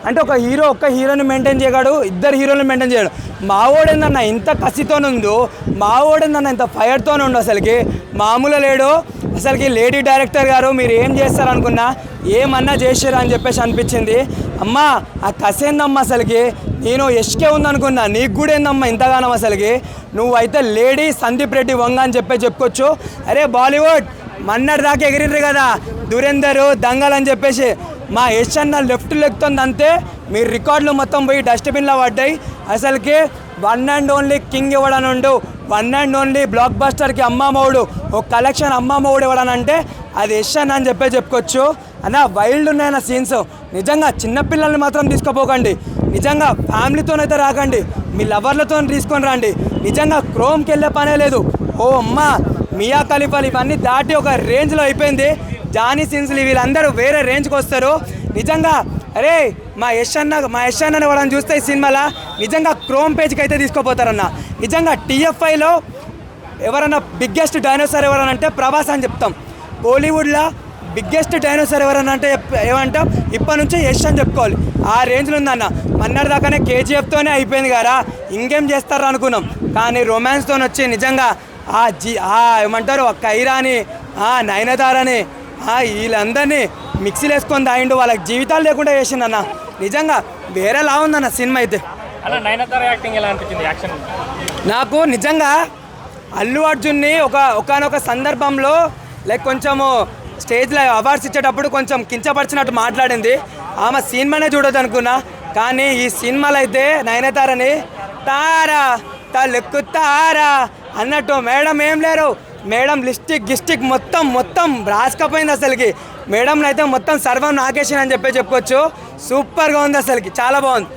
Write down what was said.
అంటే ఒక హీరో ఒక్క హీరోని మెయింటైన్ చేయగాడు, ఇద్దరు హీరోని మెయింటైన్ చేయడు. మావోడేందన్న ఇంత కసితోనుందో, మావోడేందన్న ఇంత ఫైర్తోనుండు, అసలుకి మామూలు లేడు. అసలుకి లేడీ డైరెక్టర్ గారు మీరు ఏం చేస్తారనుకున్నా ఏమన్నా చేసారు అని చెప్పేసి అనిపించింది. అమ్మా ఆ కసేందమ్మా అసలుకి, నేను యష్కే ఉందనుకున్నా, నీకు కూడా ఏందమ్మా ఇంతగానం అసలుకి. నువ్వైతే లేడీ సందీప్ రెడ్డి వంగ అని చెప్పుకోవచ్చు. అరే బాలీవుడ్ మన్నటి దాకా ఎగిరిర్రు కదా దురేందర్ దంగల్ అని చెప్పేసి, మా యష్ అన్న లెఫ్ట్ లెగ్తుంది అంతే, మీ రికార్డులు మొత్తం పోయి డస్ట్బిన్లో పడ్డాయి. అసలుకి వన్ అండ్ ఓన్లీ కింగ్ ఇవ్వడనుండు, వన్ అండ్ ఓన్లీ బ్లాక్ బస్టర్కి అమ్మమ్మవుడు, ఒక కలెక్షన్ అమ్మమ్మవుడు ఇవ్వడానంటే అది యష్ అన్న అని చెప్పుకోవచ్చు. అన్న వైల్డ్ ఉన్నాయన్న సీన్స్. నిజంగా చిన్నపిల్లల్ని మాత్రం తీసుకుపోకండి, నిజంగా ఫ్యామిలీతోనైతే రాకండి, మీ లవర్లతో తీసుకొని రండి. నిజంగా క్రోమ్కి వెళ్ళే పనే లేదు. ఓ అమ్మ మియా ఖలీఫాలు ఇవన్నీ దాటి ఒక రేంజ్లో అయిపోయింది. జానీ సిన్స్లీ వీళ్ళందరూ వేరే రేంజ్కి వస్తారు. నిజంగా అరే మా యష్ అన్నని వాళ్ళని చూస్తే ఈ సినిమాలో నిజంగా క్రోమ్ పేజ్కి అయితే తీసుకుపోతారన్న. నిజంగా టీఎఫ్ఐలో ఎవరన్నా బిగ్గెస్ట్ డైనోసార్ ఎవరన్నా అంటే ప్రభాస్ అని చెప్తాం. బాలీవుడ్లో బిగ్గెస్ట్ డైనోసార్ ఎవరన్నా అంటే ఏమంటాం, ఇప్పటి నుంచే యష్ అని చెప్పుకోవాలి. ఆ రేంజ్లో ఉందన్న. మన్నర్ దాకానే కేజీఎఫ్తోనే అయిపోయింది కదా, ఇంకేం చేస్తారు అనుకున్నాం. కానీ రొమాన్స్తో వచ్చి నిజంగా ఏమంటారు కైరాని నయనతారని వీళ్ళందరినీ మిక్సీలు వేసుకొని తాగిండు, వాళ్ళకి జీవితాలు లేకుండా చేసిండన్న. నిజంగా వేరేలా ఉందన్న సినిమా అయితే. నాకు నిజంగా అల్లు అర్జున్ని ఒకనొక సందర్భంలో లైక్ కొంచెము స్టేజ్లో అవార్డ్స్ ఇచ్చేటప్పుడు కొంచెం కించపరిచినట్టు మాట్లాడింది. ఆమె సినిమానే చూడొద్దు అనుకున్నా, కానీ ఈ సినిమాలో అయితే నయనతారని తారా తలుక్కు తారా అన్నట్టు మేడం ఏం లేరు, మేడం లిస్టిక్ మొత్తం రాసుకపోయింది అసలుకి. మేడం అయితే మొత్తం సర్వం నాగేషన్ అని చెప్పుకోవచ్చు. సూపర్గా ఉంది అసలుకి, చాలా బాగుంది.